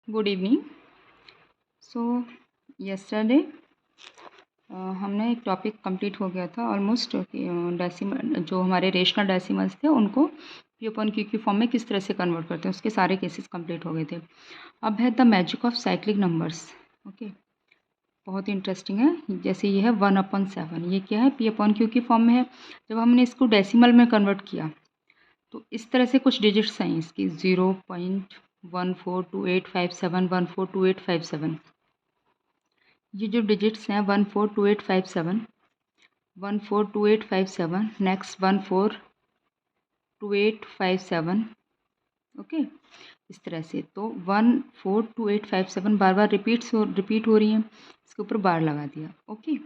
Good evening. सो yesterday हमने एक topic complete हो गया था ऑलमोस्ट, डेसिमल जो हमारे रेशनल डेसिमल्स थे उनको पी अपॉन क्यू की फॉर्म में किस तरह से कन्वर्ट करते हैं, उसके सारे केसेस कंप्लीट हो गए थे। अब है the magic of cyclic numbers. Okay, बहुत इंटरेस्टिंग है। जैसे ये है 1/7, ये क्या है, पी अपॉन क्यू की फॉर्म में है। जब हमने इसको डेसिमल में कन्वर्ट किया तो इस तरह से कुछ डिजिट्स हैं इसकी, 0.142857, 142857। ये जो डिजिट्स हैं 142857, 142857, नेक्स्ट 142857। ओके, इस तरह से तो 142857 बार बार रिपीट हो रही हैं, इसके ऊपर बार लगा दिया। ओके,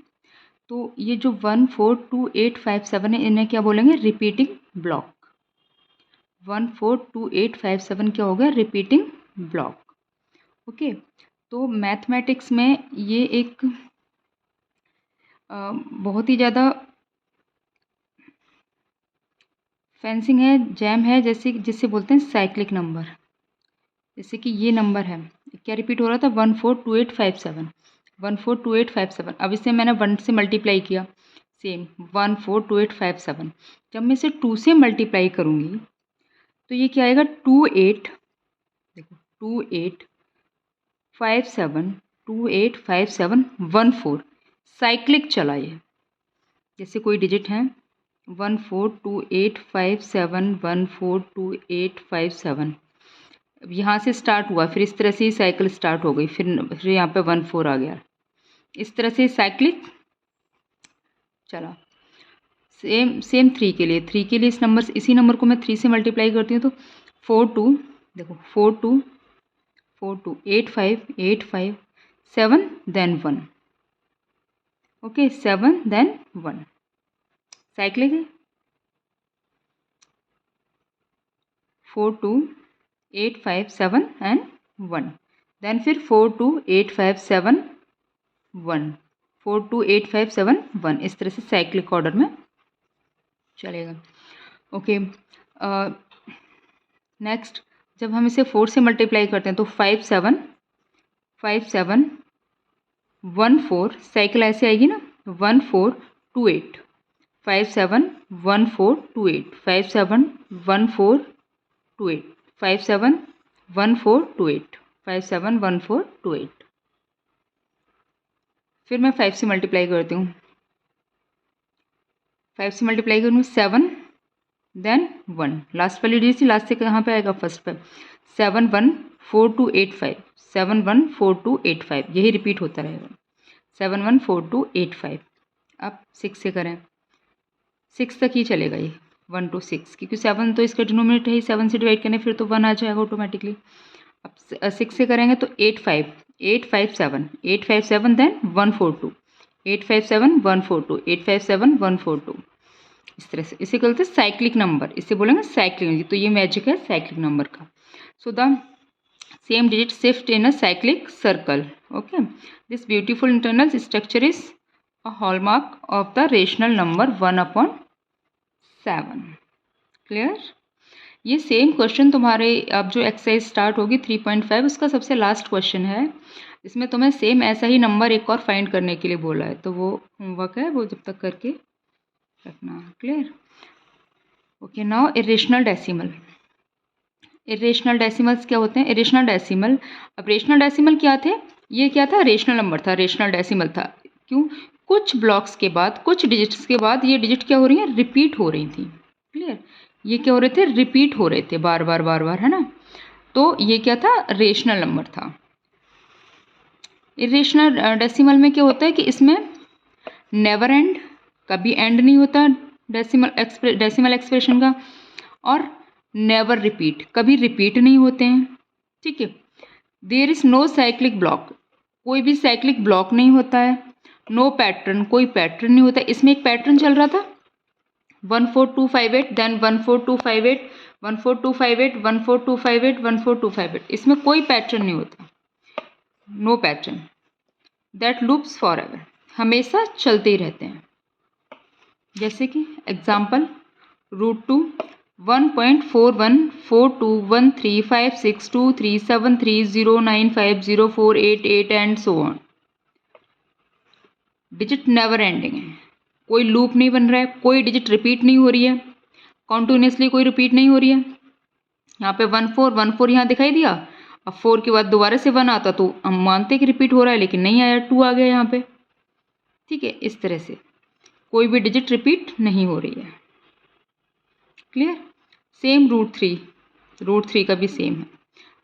तो ये जो 142857 है इन्हें क्या बोलेंगे, रिपीटिंग ब्लॉक। 142857 क्या हो गया, रिपीटिंग ब्लॉक। ओके, तो मैथमेटिक्स में ये एक बहुत ही ज़्यादा फेंसिंग है, जैम है, जैसे जिससे बोलते हैं साइक्लिक नंबर। जैसे कि ये नंबर है, क्या रिपीट हो रहा था, 142857, 142857। अब इसे मैंने 1 से मल्टीप्लाई किया, सेम 142857। जब मैं इसे 2 से मल्टीप्लाई करूँगी तो ये क्या आएगा, 28, देखो 2857, 285714। साइक्लिक चला ये, जैसे कोई डिजिट है 142857142857, अब यहाँ से स्टार्ट हुआ, फिर इस तरह से ही साइकिल स्टार्ट हो गई, फिर यहाँ पे 14 आ गया, इस तरह से साइक्लिक चला। सेम 3 के लिए, इसी नंबर को मैं 3 से मल्टीप्लाई करती हूँ तो 42, देखो 42 42 85 85 7 देन 1। ओके, 7 देन 1, साइक्लिक है। 42857 एंड 1, देन फिर 42857 42857 इस तरह से साइक्लिक ऑर्डर में चलेगा। ओके, नेक्स्ट जब हम इसे 4 से मल्टीप्लाई करते हैं तो 5714, साइकिल ऐसे आएगी ना, 1428 571428 571428 571428 571428। फिर मैं 5 से मल्टीप्लाई करती हूँ, 5 से मल्टीप्लाई करूँ 7 देन 1, लास्ट वाली डिजिट लास्ट से कहाँ पे आएगा, फर्स्ट पे, 714285 714285, यही रिपीट होता रहेगा 714285। अब 6 से करें, 6 तक ही चलेगा ये, 1 to 6, क्योंकि 7 तो इसका डिनोमिनेटर है, 7 से डिवाइड करने फिर तो 1 आ जाएगा ऑटोमेटिकली। अब 6 से करेंगे तो 857 देन 142 857 142 857 142, इस तरह से। इसे कहते हैं साइक्लिक नंबर, इसे बोलेंगे साइक्लिक। तो ये मैजिक है साइक्लिक नंबर का। So the same digit shift in a cyclic circle. Okay, this beautiful internal structure is a hallmark of the rational number 1/7। Clear. ये सेम क्वेश्चन तुम्हारे अब जो एक्सरसाइज स्टार्ट होगी 3.5 उसका सबसे लास्ट क्वेश्चन है। इसमें तुम्हें सेम ऐसा ही नंबर एक और फाइंड करने के लिए बोला है, तो वो होमवर्क है, वो जब तक करके रखना। Clear. Okay, now irrational decimal. Irrational decimals क्या होते हैं, इरेशनल डेसिमल, अब रेशनल डेसिमल क्या थे, ये क्या था, रेशनल नंबर था, रेशनल डेसिमल था। क्यों, कुछ ब्लॉक्स के बाद, कुछ डिजिट्स के बाद ये डिजिट क्या हो रही है, रिपीट हो रही थी। क्लियर, ये क्या हो रहे थे, रिपीट हो रहे थे बार बार, है ना। तो ये क्या था, रेशनल नंबर था। इरेशनल डेसिमल में क्या होता है कि इसमें नेवर एंड, कभी एंड नहीं होता डेसिमल एक्सप्रेशन का, और नेवर रिपीट, कभी रिपीट नहीं होते हैं। ठीक है। There is no cyclic block, कोई भी साइक्लिक ब्लॉक नहीं होता है। नो पैटर्न, कोई पैटर्न नहीं होता। इसमें एक पैटर्न चल रहा था 14258 देन 14258 14258 14258 14258, इसमें कोई पैटर्न नहीं होता, no pattern. That loops for ever, हमेशा चलते ही रहते हैं। जैसे कि example √2 1.414213562373095048 and so on. Digit never ending है, कोई लूप नहीं बन रहा है, कोई डिजिट रिपीट नहीं हो रही है, कॉन्टिन्यूसली कोई रिपीट नहीं हो रही है। यहाँ पे 1414 यहाँ दिखाई दिया, अब 4 के बाद दोबारा से 1 आता तो हम मानते कि रिपीट हो रहा है, लेकिन नहीं आया, 2 आ गया यहाँ पे। ठीक है, इस तरह से कोई भी डिजिट रिपीट नहीं हो रही है। क्लियर। सेम रूट थ्री का भी सेम है,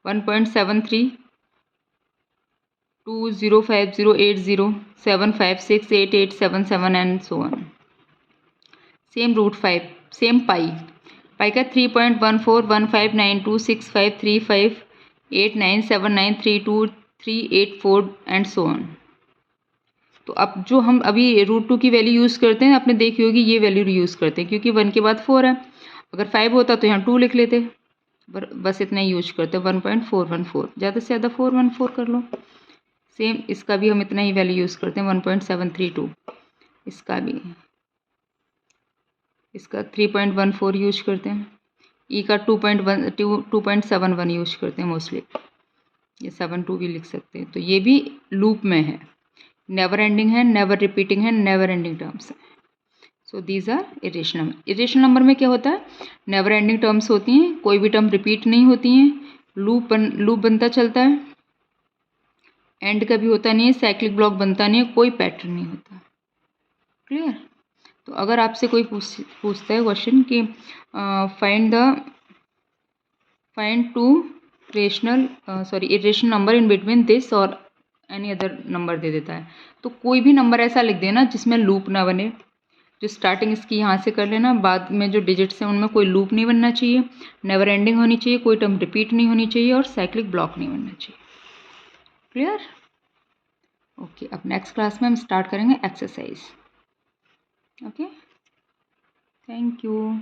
1.7320508075688777 and so on. Same root 5, same pi का 3.141592653589793238 एंड सो ऑन। तो अब जो हम अभी √2 की वैल्यू यूज़ करते हैं, आपने देखी होगी ये वैल्यू यूज़ करते हैं, क्योंकि 1 के बाद 4 है। अगर 5 होता तो यहाँ 2 लिख लेते, बस इतना ही यूज करते हैं, 1.414, ज़्यादा से ज़्यादा 414 कर लो। सेम इसका भी हम इतना ही वैल्यू यूज़ करते हैं, 1.732। इसका भी, इसका 3.14 यूज करते हैं। ई का 2.71 यूज करते हैं मोस्टली, ये 72 भी लिख सकते हैं। तो ये भी लूप में है, नेवर एंडिंग है, नेवर रिपीटिंग है, नेवर एंडिंग टर्म्स है। So these are irrational number. Irrational number में क्या होता है, नेवर एंडिंग टर्म्स होती हैं, कोई भी टर्म रिपीट नहीं होती हैं, लूप बनता चलता है, एंड का भी होता नहीं है, साइक्लिक ब्लॉक बनता नहीं है, कोई पैटर्न नहीं होता। क्लियर। तो अगर आपसे कोई पूछता है क्वेश्चन कि find two irrational number in between this और एनी अदर नंबर दे देता है, तो कोई भी नंबर ऐसा लिख देना जिसमें लूप ना बने। जो स्टार्टिंग इसकी यहाँ से कर लेना, बाद में जो डिजिट्स हैं उनमें कोई लूप नहीं बनना चाहिए, नेवर एंडिंग होनी चाहिए, कोई टर्म रिपीट नहीं होनी चाहिए, और साइक्लिक ब्लॉक नहीं बनना चाहिए। क्लियर। ओके, अब नेक्स्ट क्लास में हम स्टार्ट करेंगे एक्सरसाइज। Okay, thank you.